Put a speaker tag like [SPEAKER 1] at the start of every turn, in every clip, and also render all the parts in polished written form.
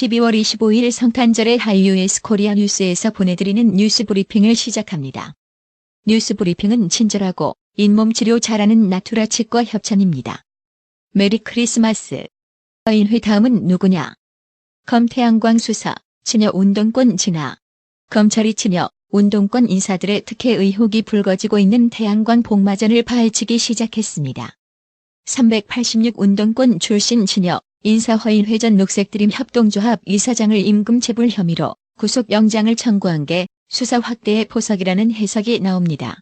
[SPEAKER 1] 12월 25일 성탄절의 HiUS 코리아 뉴스에서 보내드리는 뉴스 브리핑을 시작합니다. 뉴스 브리핑은 친절하고 잇몸 치료 잘하는 나투라 치과 협찬입니다. 메리 크리스마스. 서인회 다음은 누구냐? 검 태양광 수사, 치녀 운동권 진화. 검찰이 치녀, 운동권 인사들의 특혜 의혹이 불거지고 있는 태양광 복마전을 파헤치기 시작했습니다. 386 운동권 출신 치녀, 인사허인 회전 녹색드림 협동조합 이사장을 임금체불 혐의로 구속영장을 청구한 게 수사 확대의 포석이라는 해석이 나옵니다.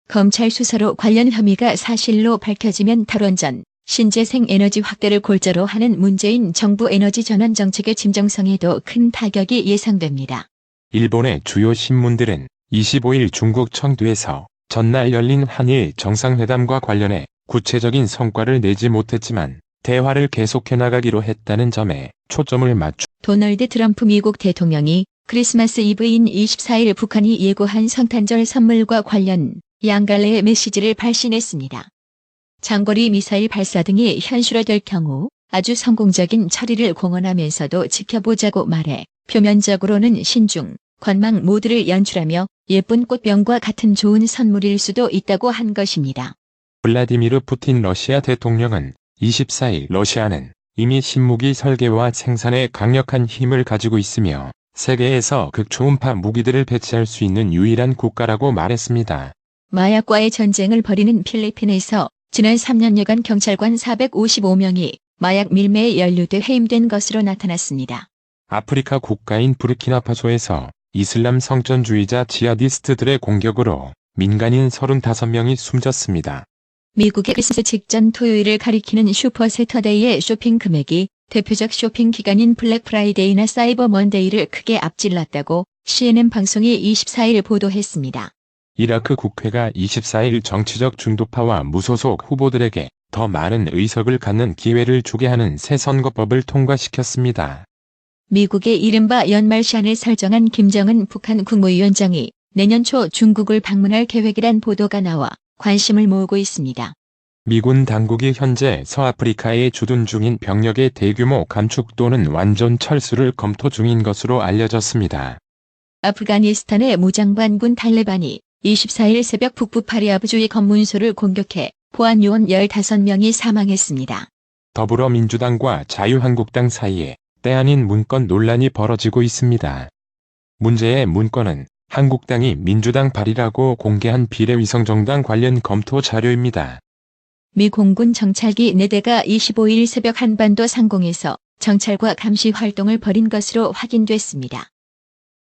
[SPEAKER 1] 검찰 수사로 관련 혐의가 사실로 밝혀지면 탈원전, 신재생 에너지 확대를 골자로 하는 문재인 정부 에너지 전환 정책의 진정성에도 큰 타격이 예상됩니다.
[SPEAKER 2] 일본의 주요 신문들은 25일 중국 청두에서 전날 열린 한일 정상회담과 관련해 구체적인 성과를 내지 못했지만 대화를 계속해 나가기로 했다는 점에 초점을 맞추.
[SPEAKER 1] 도널드 트럼프 미국 대통령이 크리스마스 이브인 24일 북한이 예고한 성탄절 선물과 관련 양갈래의 메시지를 발신했습니다. 장거리 미사일 발사 등이 현실화될 경우 아주 성공적인 처리를 공언하면서도 지켜보자고 말해 표면적으로는 신중, 관망 모드를 연출하며 예쁜 꽃병과 같은 좋은 선물일 수도 있다고 한 것입니다.
[SPEAKER 2] 블라디미르 푸틴 러시아 대통령은 24일 러시아는 이미 신무기 설계와 생산에 강력한 힘을 가지고 있으며 세계에서 극초음파 무기들을 배치할 수 있는 유일한 국가라고 말했습니다.
[SPEAKER 1] 마약과의 전쟁을 벌이는 필리핀에서 지난 3년여간 경찰관 455명이 마약 밀매에 연루돼 해임된 것으로 나타났습니다.
[SPEAKER 2] 아프리카 국가인 부르키나파소에서 이슬람 성전주의자 지하디스트들의 공격으로 민간인 35명이 숨졌습니다.
[SPEAKER 1] 미국의 크리스마스 직전 토요일을 가리키는 슈퍼 세터데이의 쇼핑 금액이 대표적 쇼핑 기간인 블랙 프라이데이나 사이버 먼데이를 크게 앞질렀다고 CNN 방송이 24일 보도했습니다.
[SPEAKER 2] 이라크 국회가 24일 정치적 중도파와 무소속 후보들에게 더 많은 의석을 갖는 기회를 주게 하는 새 선거법을 통과시켰습니다.
[SPEAKER 1] 미국의 이른바 연말 시한을 설정한 김정은 북한 국무위원장이 내년 초 중국을 방문할 계획이란 보도가 나와 관심을 모으고 있습니다.
[SPEAKER 2] 미군 당국이 현재 서아프리카에 주둔 중인 병력의 대규모 감축 또는 완전 철수를 검토 중인 것으로 알려졌습니다.
[SPEAKER 1] 아프가니스탄의 무장반군 탈레반이 24일 새벽 북부 파리아브주의 검문소를 공격해 보안요원 15명이 사망했습니다.
[SPEAKER 2] 더불어민주당과 자유한국당 사이에 때 아닌 문건 논란이 벌어지고 있습니다. 문제의 문건은 한국당이 민주당 발의라고 공개한 비례위성정당 관련 검토 자료입니다.
[SPEAKER 1] 미 공군 정찰기 4대가 25일 새벽 한반도 상공에서 정찰과 감시 활동을 벌인 것으로 확인됐습니다.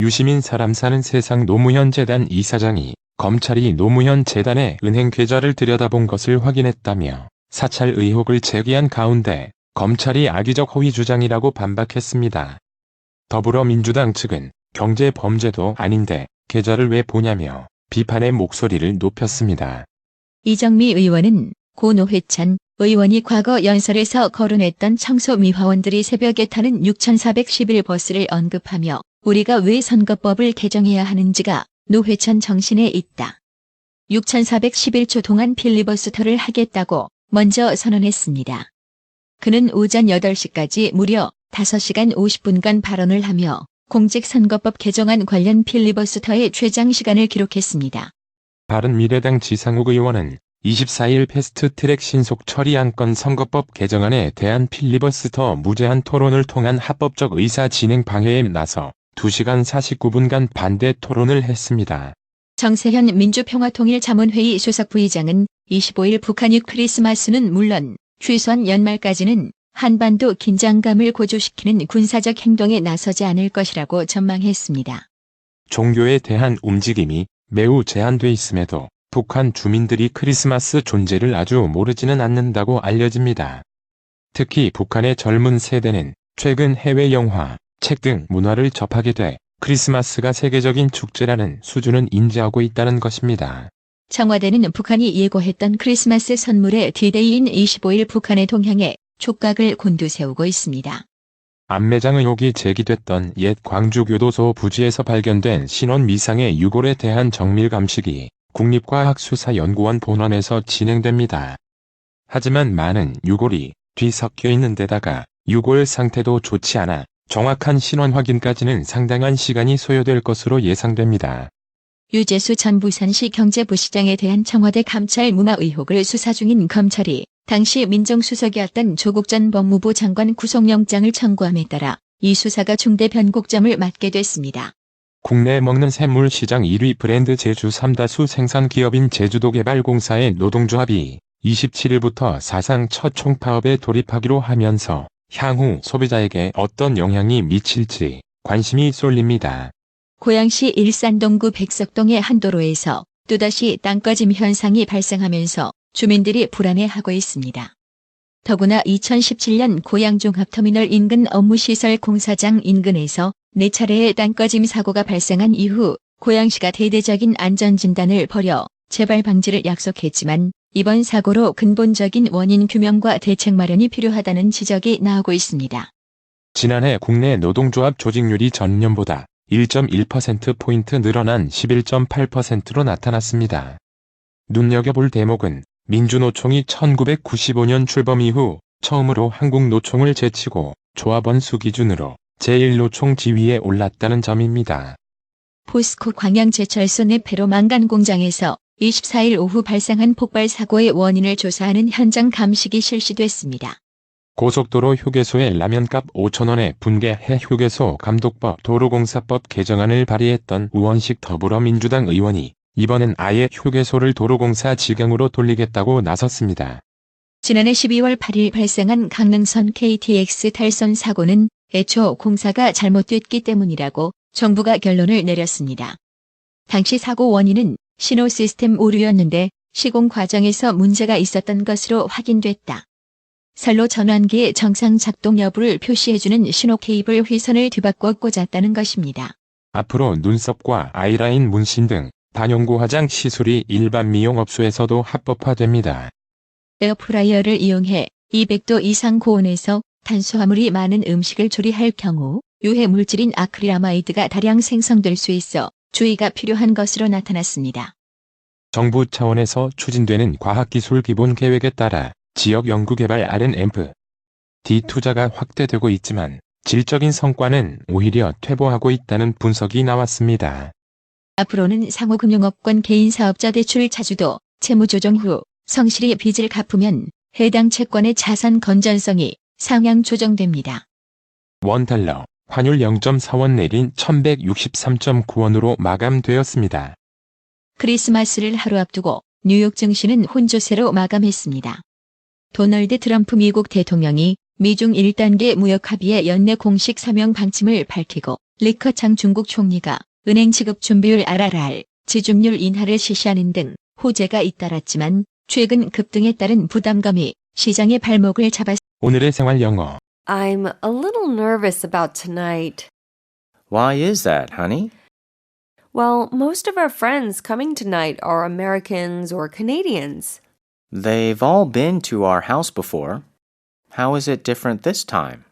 [SPEAKER 2] 유시민 사람 사는 세상 노무현 재단 이사장이 검찰이 노무현 재단의 은행 계좌를 들여다본 것을 확인했다며 사찰 의혹을 제기한 가운데 검찰이 악의적 허위 주장이라고 반박했습니다. 더불어민주당 측은 경제 범죄도 아닌데 계좌를 왜 보냐며 비판의 목소리를 높였습니다.
[SPEAKER 1] 이정미 의원은 고 노회찬 의원이 과거 연설에서 거론했던 청소미화원들이 새벽에 타는 6411 버스를 언급하며 우리가 왜 선거법을 개정해야 하는지가 노회찬 정신에 있다. 6411초 동안 필리버스터를 하겠다고 먼저 선언했습니다. 그는 오전 8시까지 무려 5시간 50분간 발언을 하며 공직선거법 개정안 관련 필리버스터의 최장 시간을 기록했습니다.
[SPEAKER 2] 바른미래당 지상욱 의원은 24일 패스트트랙 신속 처리 안건 선거법 개정안에 대한 필리버스터 무제한 토론을 통한 합법적 의사 진행 방해에 나서 2시간 49분간 반대 토론을 했습니다.
[SPEAKER 1] 정세현 민주평화통일자문회의 수석 부의장은 25일 북한이 크리스마스는 물론 최소한 연말까지는 한반도 긴장감을 고조시키는 군사적 행동에 나서지 않을 것이라고 전망했습니다.
[SPEAKER 2] 종교에 대한 움직임이 매우 제한돼 있음에도 북한 주민들이 크리스마스 존재를 아주 모르지는 않는다고 알려집니다. 특히 북한의 젊은 세대는 최근 해외 영화, 책 등 문화를 접하게 돼 크리스마스가 세계적인 축제라는 수준은 인지하고 있다는 것입니다.
[SPEAKER 1] 청와대는 북한이 예고했던 크리스마스 선물의 D-Day인 25일 북한의 동향에 촉각을 곤두세우고 있습니다.
[SPEAKER 2] 암매장 의혹이 제기됐던 옛 광주교도소 부지에서 발견된 신원 미상의 유골에 대한 정밀 감식이 국립과학수사연구원 본원에서 진행됩니다. 하지만 많은 유골이 뒤섞여 있는 데다가 유골 상태도 좋지 않아 정확한 신원 확인까지는 상당한 시간이 소요될 것으로 예상됩니다.
[SPEAKER 1] 유재수 전 부산시 경제부시장에 대한 청와대 감찰 무마 의혹을 수사 중인 검찰이 당시 민정수석이었던 조국 전 법무부 장관 구속영장을 청구함에 따라 이 수사가 중대 변곡점을 맞게 됐습니다.
[SPEAKER 2] 국내 먹는 샘물 시장 1위 브랜드 제주 삼다수 생산 기업인 제주도개발공사의 노동조합이 27일부터 사상 첫 총파업에 돌입하기로 하면서 향후 소비자에게 어떤 영향이 미칠지 관심이 쏠립니다.
[SPEAKER 1] 고양시 일산동구 백석동의 한 도로에서 또다시 땅꺼짐 현상이 발생하면서 주민들이 불안해하고 있습니다. 더구나 2017년 고양종합터미널 인근 업무시설 공사장 인근에서 4차례의 땅꺼짐 사고가 발생한 이후 고양시가 대대적인 안전진단을 벌여 재발 방지를 약속했지만 이번 사고로 근본적인 원인 규명과 대책 마련이 필요하다는 지적이 나오고 있습니다.
[SPEAKER 2] 지난해 국내 노동조합 조직률이 전년보다 1.1%포인트 늘어난 11.8%로 나타났습니다. 눈여겨볼 대목은 민주노총이 1995년 출범 이후 처음으로 한국노총을 제치고 조합원 수 기준으로 제1노총 지위에 올랐다는 점입니다.
[SPEAKER 1] 포스코 광양제철소 내 페로망간 공장에서 24일 오후 발생한 폭발 사고의 원인을 조사하는 현장 감식이 실시됐습니다.
[SPEAKER 2] 고속도로 휴게소의 라면값 5,000원에 분개해 휴게소 감독법 도로공사법 개정안을 발의했던 우원식 더불어민주당 의원이 이번엔 아예 휴게소를 도로공사 직영으로 돌리겠다고 나섰습니다.
[SPEAKER 1] 지난해 12월 8일 발생한 강릉선 KTX 탈선 사고는 애초 공사가 잘못됐기 때문이라고 정부가 결론을 내렸습니다. 당시 사고 원인은 신호 시스템 오류였는데 시공 과정에서 문제가 있었던 것으로 확인됐다. 선로 전환기의 정상 작동 여부를 표시해주는 신호 케이블 휘선을 뒤바꿔 꽂았다는 것입니다.
[SPEAKER 2] 앞으로 눈썹과 아이라인 문신 등 단연고 화장 시술이 일반 미용업소에서도 합법화됩니다.
[SPEAKER 1] 에어프라이어를 이용해 200도 이상 고온에서 탄수화물이 많은 음식을 조리할 경우 유해 물질인 아크릴아마이드가 다량 생성될 수 있어 주의가 필요한 것으로 나타났습니다.
[SPEAKER 2] 정부 차원에서 추진되는 과학기술 기본 계획에 따라 지역 연구개발 R&D 투자가 확대되고 있지만 질적인 성과는 오히려 퇴보하고 있다는 분석이 나왔습니다.
[SPEAKER 1] 앞으로는 상호금융업권 개인사업자 대출 자주도 채무조정 후 성실히 빚을 갚으면 해당 채권의 자산 건전성이 상향 조정됩니다.
[SPEAKER 2] 원달러, 환율 0.4원 내린 1163.9원으로 마감되었습니다.
[SPEAKER 1] 크리스마스를 하루 앞두고 뉴욕 증시는 혼조세로 마감했습니다. 도널드 트럼프 미국 대통령이 미중 1단계 무역 합의의 연내 공식 서명 방침을 밝히고 리커창 중국 총리가 은행 지급 준비율 RRR, 지준율 인하를 실시하는 등 호재가 잇따랐지만 최근 급등에 따른 부담감이 시장의 발목을 잡았습니다.
[SPEAKER 2] 오늘의 생활 영어.
[SPEAKER 3] I'm a little nervous about tonight.
[SPEAKER 4] Why is that, honey?
[SPEAKER 3] Well, most of our friends coming tonight are Americans or Canadians.
[SPEAKER 4] They've all been to our house before. How is it different this time?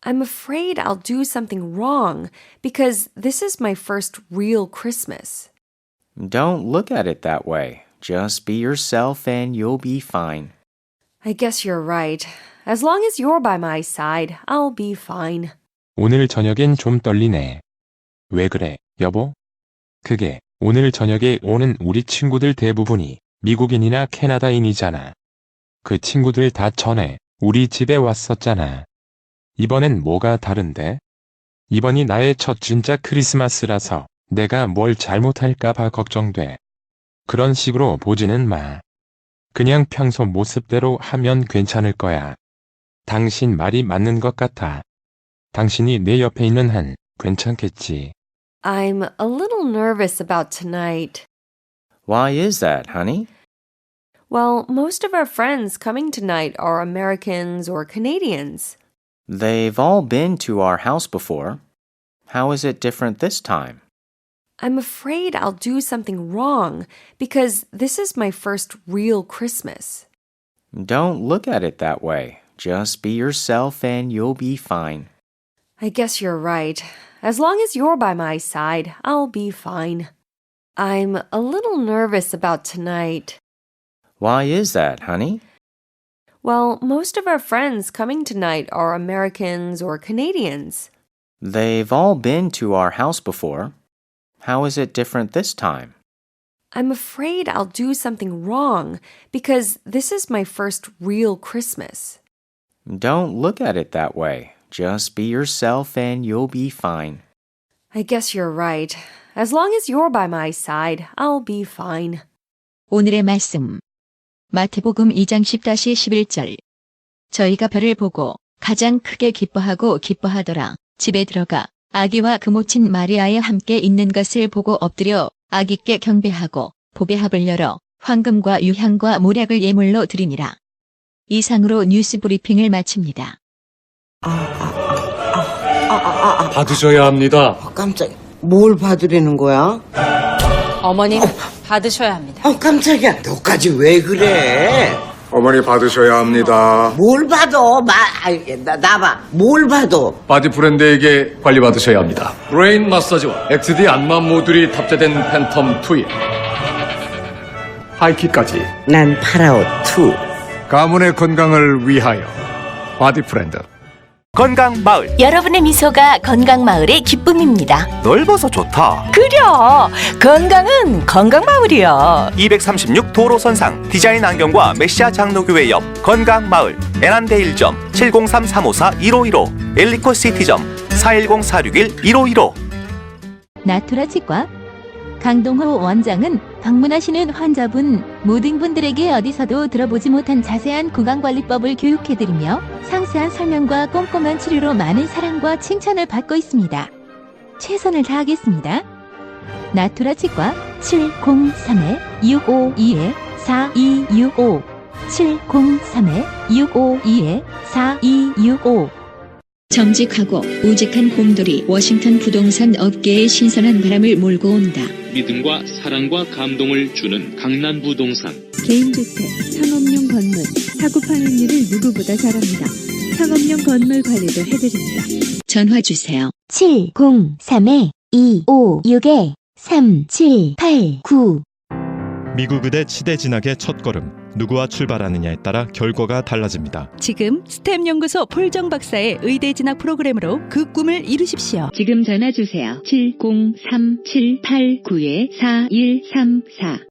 [SPEAKER 3] I'm afraid I'll do something wrong because this is my first real Christmas.
[SPEAKER 4] Don't look at it that way. Just be yourself and you'll be fine.
[SPEAKER 3] I guess you're right. As long as you're by my side, I'll be fine.
[SPEAKER 2] 오늘 저녁엔 좀 떨리네. 왜 그래, 여보? 그게 오늘 저녁에 오는 우리 친구들 대부분이 미국인이나 캐나다인이잖아. 그 친구들 다 전에 우리 집에 왔었잖아. 이번엔 뭐가 다른데? 이번이 나의 첫 진짜 크리스마스라서 내가 뭘 잘못할까 봐 걱정돼. 그런 식으로 보지는 마. 그냥 평소 모습대로 하면 괜찮을 거야. 당신 말이 맞는 것 같아. 당신이 내 옆에 있는 한 괜찮겠지.
[SPEAKER 3] I'm a little nervous about tonight.
[SPEAKER 4] Why is that, honey?
[SPEAKER 3] Well, most of our friends coming tonight are Americans or Canadians.
[SPEAKER 4] They've all been to our house before. How is it different this time?
[SPEAKER 3] I'm afraid I'll do something wrong because this is my first real Christmas.
[SPEAKER 4] Don't look at it that way. Just be yourself and you'll be fine.
[SPEAKER 3] I guess you're right. As long as you're by my side, I'll be fine. I'm a little nervous about tonight.
[SPEAKER 4] Why is that, honey?
[SPEAKER 3] Well, most of our friends coming tonight are Americans or Canadians.
[SPEAKER 4] They've all been to our house before. How is it different this time?
[SPEAKER 3] I'm afraid I'll do something wrong because this is my first real Christmas.
[SPEAKER 4] Don't look at it that way. Just be yourself and you'll be fine.
[SPEAKER 3] I guess you're right. As long as you're by my side, I'll be fine.
[SPEAKER 1] 오늘의 말씀. 마태복음 2장 10-11절. 저희가 별을 보고 가장 크게 기뻐하고 기뻐하더라. 집에 들어가 아기와 그 모친 마리아에 함께 있는 것을 보고 엎드려 아기께 경배하고 보배합을 열어 황금과 유향과 모략을 예물로 드리니라. 이상으로 뉴스 브리핑을 마칩니다.
[SPEAKER 5] 받으셔야 합니다.
[SPEAKER 6] 깜짝이야. 뭘 받으려는 거야?
[SPEAKER 7] 어머님 받으셔야 합니다.
[SPEAKER 6] 깜짝이야. 너까지 왜 그래?
[SPEAKER 5] 어머니 받으셔야 합니다.
[SPEAKER 6] 뭘 받아? 나봐. 뭘 받아?
[SPEAKER 5] 바디 브랜드에게 관리받으셔야 합니다. 브레인 마사지와 XD 안마 모듈이 탑재된 팬텀 2에 하이킥까지
[SPEAKER 6] 난 파라오 2.
[SPEAKER 5] 가문의 건강을 위하여 바디 브랜드.
[SPEAKER 8] 건강마을.
[SPEAKER 9] 여러분의 미소가 건강마을의 기쁨입니다.
[SPEAKER 8] 넓어서 좋다.
[SPEAKER 9] 그려! 건강은 건강마을이야.
[SPEAKER 8] 236 도로선상 디자인 안경과 메시아 장로교회 옆 건강마을. 애난데 1점 703-354-1515 엘리코 시티점 410-461-1515.
[SPEAKER 1] 나투라 치과 강동호 원장은 방문하시는 환자분 모든 분들에게 어디서도 들어보지 못한 자세한 구강관리법을 교육해드리며 상세한 설명과 꼼꼼한 치료로 많은 사랑과 칭찬을 받고 있습니다. 최선을 다하겠습니다. 나투라 치과 703-652-4265 703-652-4265 정직하고 우직한 곰돌이 워싱턴 부동산 업계에 신선한 바람을 몰고 온다.
[SPEAKER 10] 믿음과 사랑과 감동을 주는 강남부동산.
[SPEAKER 11] 개인주택, 상업용 건물, 사고 파행률을 누구보다 잘합니다. 상업용 건물 관리도 해드립니다.
[SPEAKER 1] 전화 주세요.
[SPEAKER 11] 703-256-3789
[SPEAKER 12] 미국 의대 치대 진학의 첫걸음. 누구와 출발하느냐에 따라 결과가 달라집니다.
[SPEAKER 11] 지금 스템 연구소 폴정 박사의 의대 진학 프로그램으로 그 꿈을 이루십시오.
[SPEAKER 1] 지금 전화 주세요. 703-789-4134